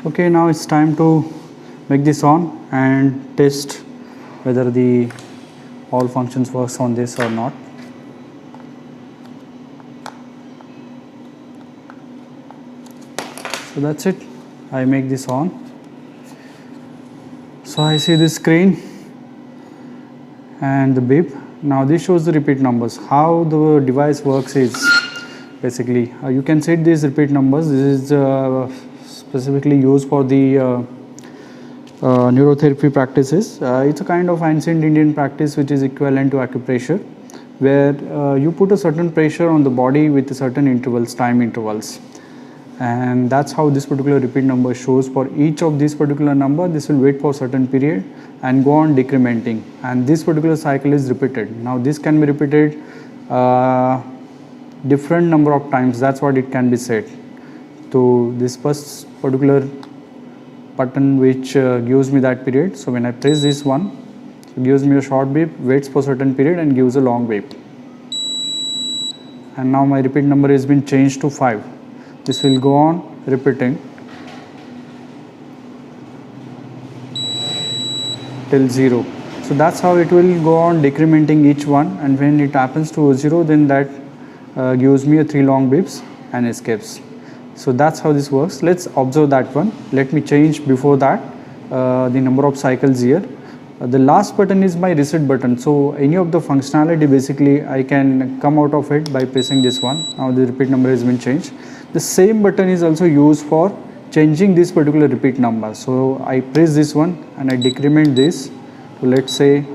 Okay, now it's time to make this on and test whether the all functions works on this or not. So that's it. I make this on. So I see this screen and the beep. Now this shows the repeat numbers. How the device works is basically you can set these repeat numbers. This is specifically used for the neurotherapy practices. It's a kind of ancient Indian practice which is equivalent to acupressure, where you put a certain pressure on the body with certain intervals, time intervals, and that's how this particular repeat number shows. For each of these particular number, this will wait for certain period and go on decrementing, and this particular cycle is repeated. Now this can be repeated different number of times. That's what it can be set to this first particular button which gives me that period. So when I press this one, it gives me a short beep, waits for certain period and gives a long beep. And now my repeat number has been changed to 5. This will go on repeating till 0. So that's how it will go on decrementing each one, and when it happens to 0, then that gives me a 3 long beeps and escapes. So that's how this works. Let's observe that one. Let me change before that the number of cycles here. The last button is my reset button. So any of the functionality, basically I can come out of it by pressing this one. Now the repeat number has been changed. The same button is also used for changing this particular repeat number. So I press this one and I decrement this to, let's say,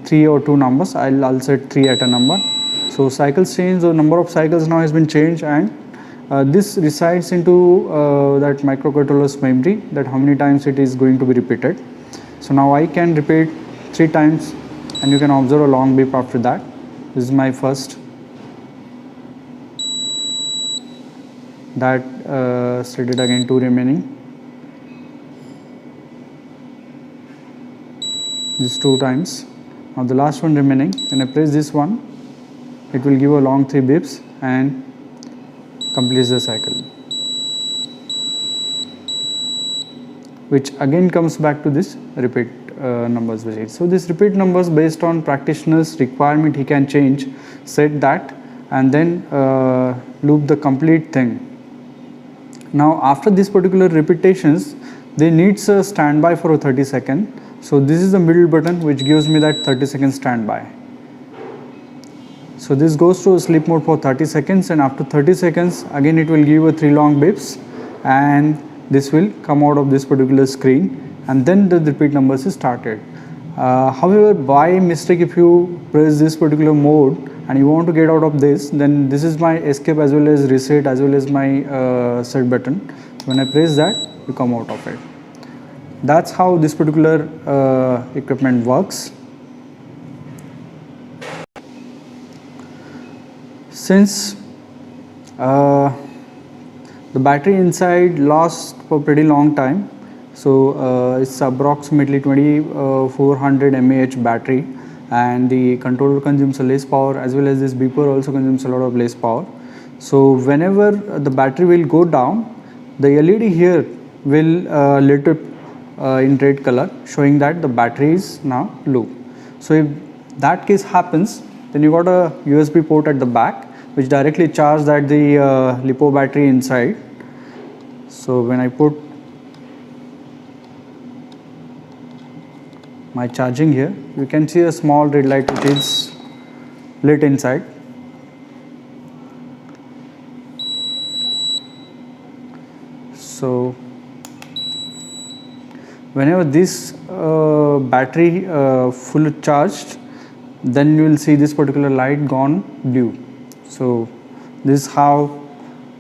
3 or 2 numbers. I'll set 3 at a number. So cycles change, the number of cycles now has been changed, and this resides into that microcontroller's memory, that how many times it is going to be repeated. So now I can repeat 3 times and you can observe a long beep after that. This is my first. That set it again, 2 remaining. This 2 times. Now the last one remaining. When I press this one, it will give a long 3 beeps and completes the cycle, which again comes back to this repeat numbers visit. So this repeat numbers, based on practitioner's requirement, he can change, set that, and then loop the complete thing. Now after this particular repetitions, they needs a standby for a 30 second. So this is the middle button which gives me that 30 second standby. So this goes to sleep mode for 30 seconds, and after 30 seconds again it will give a 3 long beeps, and this will come out of this particular screen, and then the repeat numbers is started. However, by mistake, if you press this particular mode and you want to get out of this, then this is my escape as well as reset as well as my set button. When I press that, you come out of it. That's how this particular equipment works. Since the battery inside lasts for pretty long time, so it's approximately 2400 mAh battery, and the controller consumes a less power, as well as this beeper also consumes a lot of less power. So whenever the battery will go down, the LED here will lit up in red color, showing that the battery is now low. So if that case happens, then you got a USB port at the back which directly charges that the LiPo battery inside. So when I put my charging here, you can see a small red light which is lit inside. So whenever this battery full charged, then you will see this particular light gone blue. So this is how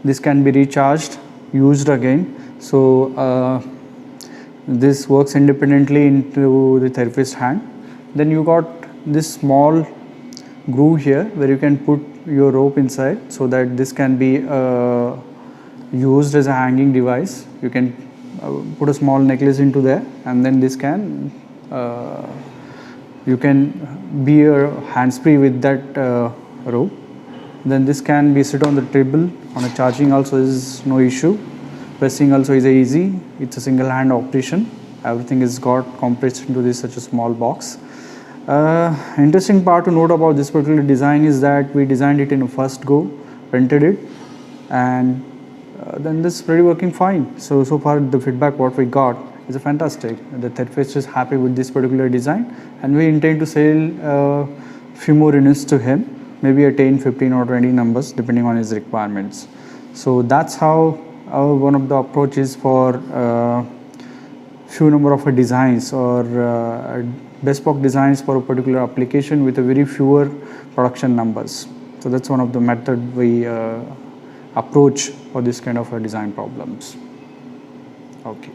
this can be recharged, used again. So this works independently into the therapist's hand. Then you got this small groove here where you can put your rope inside, so that this can be used as a hanging device. You can put a small necklace into there, and then this can you can be a hands-free with that rope. Then this can be sit on the table on a charging also is no issue. Pressing also is easy. It's a single hand operation. Everything is got compressed into this such a small box. Interesting part to note about this particular design is that we designed it in a first go, printed it, and then this is pretty working fine. So far the feedback what we got is fantastic. The therapist is happy with this particular design, and we intend to sell a few more units to him, maybe a 10, 15 or 20 numbers depending on his requirements. So that's how one of the approaches for few number of designs or bespoke designs for a particular application with a very fewer production numbers. So that's one of the method we approach for this kind of design problems. Okay.